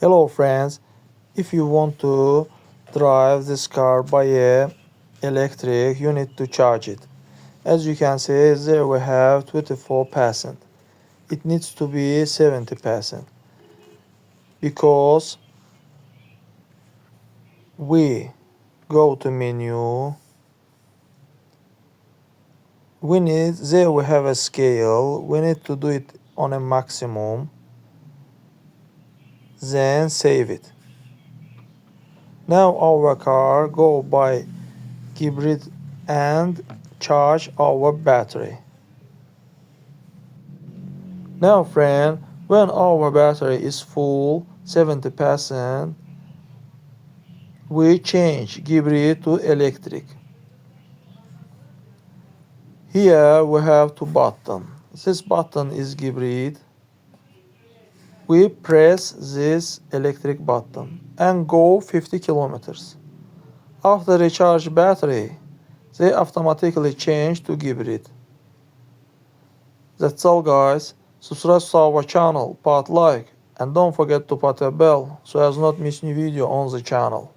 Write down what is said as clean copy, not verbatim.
Hello friends, if you want to drive this car by a electric, you need to charge it. As you can see, there we have 24%. It needs to be 70% because we go to menu. There we have a scale. We need to do it on a maximum, then save it. Now our car go by hybrid and charge our battery. Now friend, when our battery is full 70%, we change hybrid to electric. Here we have two buttons. This button is hybrid. We press this electric button and go 50 kilometers. After recharge battery, they automatically change to hybrid. That's all guys. Subscribe to our channel, put like, and don't forget to put a bell so as not miss new video on the channel.